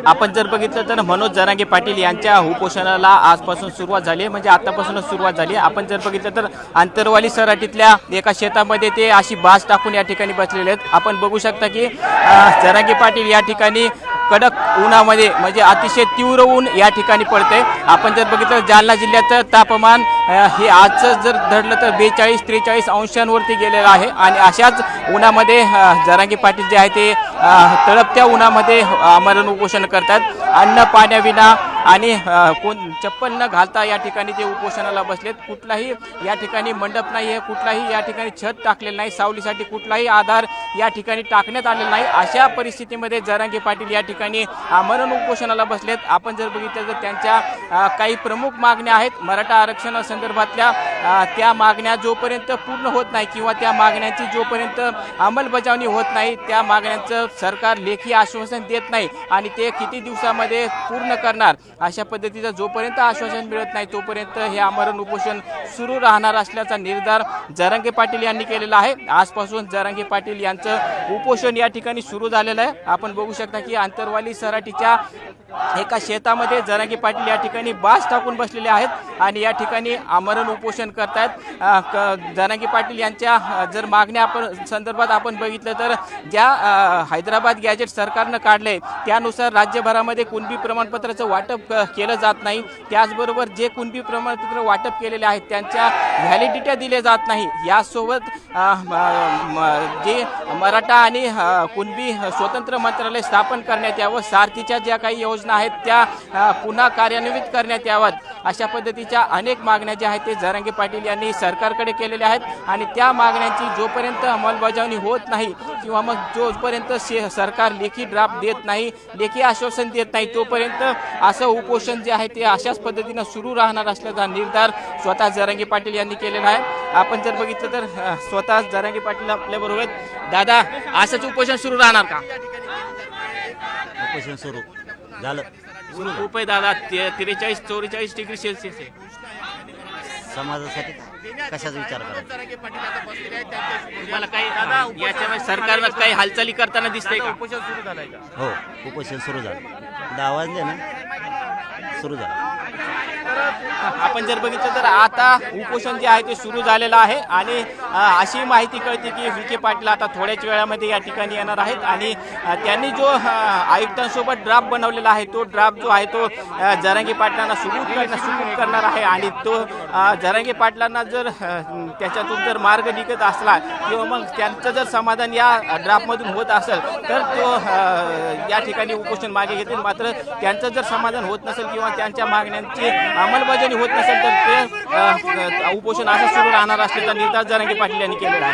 आपण जर बघितलं तर मनोज जरांगे पाटील यांच्या उपोषणाला आजपासून सुरुवात झाली आहे, म्हणजे आतापासूनच सुरुवात झाली आहे। आपण जर बघितलं तर आंतरवाली सराटीतल्या एका शेतामध्ये ते अशी बाज टाकून या ठिकाणी बसलेले आहेत। आपण बघू शकता की जरांगे पाटील या ठिकाणी कडक उन्हामध्ये म्हणजे अतिशय तीव्र ऊन या ठिकाणी पडते। आपण जर बघितलं जालना जिल्ह्याचं तापमान हे आजचं जर धरलं तर 42-43 अंशांवरती गेलेलं आहे आणि अशाच उन्हामध्ये जरांगे पाटील जे आहे ते तळपत्या उन्हामध्ये आमरण उपोषण करतात। अन्न पाण्याविना आणि कोण चप्पल न घालता या ठिकाणी ते उपोषणाला बसलेत। कुठलाही या ठिकाणी मंडप नाही आहे, कुठलाही या ठिकाणी छत टाकलेलं नाही, सावलीसाठी कुठलाही आधार या ठिकाणी टाकण्यात आलेला नाही। अशा परिस्थितीमध्ये जरांगे पाटील या ठिकाणी आमरण उपोषणाला बसलेत। आपण जर बघितलं तर त्यांच्या काही प्रमुख मागण्या आहेत। मराठा आरक्षणासंदर्भातल्या त्या मागण्या जोपर्यंत पूर्ण होत नाही किंवा त्या मागण्यांची जोपर्यंत अंमलबजावणी होत नाही त्या मागण्यांचं सरकार लेखी आश्वासन देत नाही आणि ते किती दिवसामध्ये पूर्ण करणार अशा पद्धतीचं जोपर्यंत आश्वासन मिळत नाही तोपर्यंत हे आमरण उपोषण सुरू राहणार असल्याचा निर्धार जरांगे पाटील यांनी केलेला आहे। आजपासून जरांगे पाटील यांचं उपोषण या ठिकाणी सुरू झालेलं आहे। आपण बघू शकता की आंतरवाली सराटीच्या एका शेतामध्ये जरांगे पाटील या ठिकाणी बाज टाकून बसलेले आहेत आणि या ठिकाणी आमरण उपोषण करतायत। जरांगे पाटील यांच्या जर मागण्या आपण संदर्भात आपण बघितलं तर ज्या हैदराबाद गॅजेट सरकारनं काढले त्यानुसार राज्यभरामध्ये कुणबी प्रमाणपत्राचं वाटप केलं जात नाही। त्याचबरोबर जे कुणबी प्रमाणपत्र वाटप केलेले आहेत त्यांच्या व्हॅलिडिटी दिले जात नाही। यासोबत जे मराठा आणि कुणबी स्वतंत्र मंत्रालय स्थापन करण्यात यावं, सारथीच्या ज्या काही योजना आहेत त्या पुन्हा कार्यान्वित करण्यात याव्यात अशा पद्धतीच्या अनेक मागण्या ज्या आहेत ते जरांगे पाटील यांनी सरकारकडे केलेल्या आहेत आणि त्या मागण्यांची जोपर्यंत अंमलबजावणी होत नाही किंवा मग जोपर्यंत सरकार लेखी ड्राफ्ट देत नाही, लेखी आश्वासन देत नाही तोपर्यंत असं उपोषण जे आहे ते अशाच पद्धतीनं सुरू राहणार असल्याचा निर्धार स्वतः जरांगे पाटील यांनी केलेला आहे। आपण जर बघितलं तर स्वतः जरांगे पाटील आपल्याबरोबर आहेत। दादा, असंच उपोषण सुरू राहणार का? उपोषण सुरू झालं खूप आहे दादा, 43-44 डिग्री सेल्सिअस आहे। समाजासाठी कशाचा विचार करायचा? तुम्हाला काही याच्यामध्ये सरकारनं काही हालचाली करताना दिसतंय का? उपोषण सुरू झालंय का? हो, उपोषण सुरू झालं 10 वाजले ना, सुरू झालं। आपण जर बघितलं तर आता उपोषण जे आहे ते सुरू झालेलं आहे आणि अशी माहिती कळते की विखे पाटील आता थोड्याच वेळामध्ये या ठिकाणी येणार आहेत आणि त्यांनी जो आयुक्तांसोबत ड्राफ्ट बनवलेला आहे तो ड्राफ्ट जो आहे तो जरांगे पाटलांना सुपूर्द करणार आहे आणि तो जरांगे पाटलांना जर त्याच्यातून जर मार्ग निघत असला किंवा मग त्यांचं जर समाधान या ड्राफ्टमधून होत असेल तर तो या ठिकाणी उपोषण मागे घेतील। मात्र त्यांचं जर समाधान होत नसेल किंवा त्यांच्या मागण्यांची अंमलबजावणी होत नसेल तर ते उपोषण असं सुरू राहणार असल्याचा निर्धार जरांगे पाटील यांनी केलेला आहे।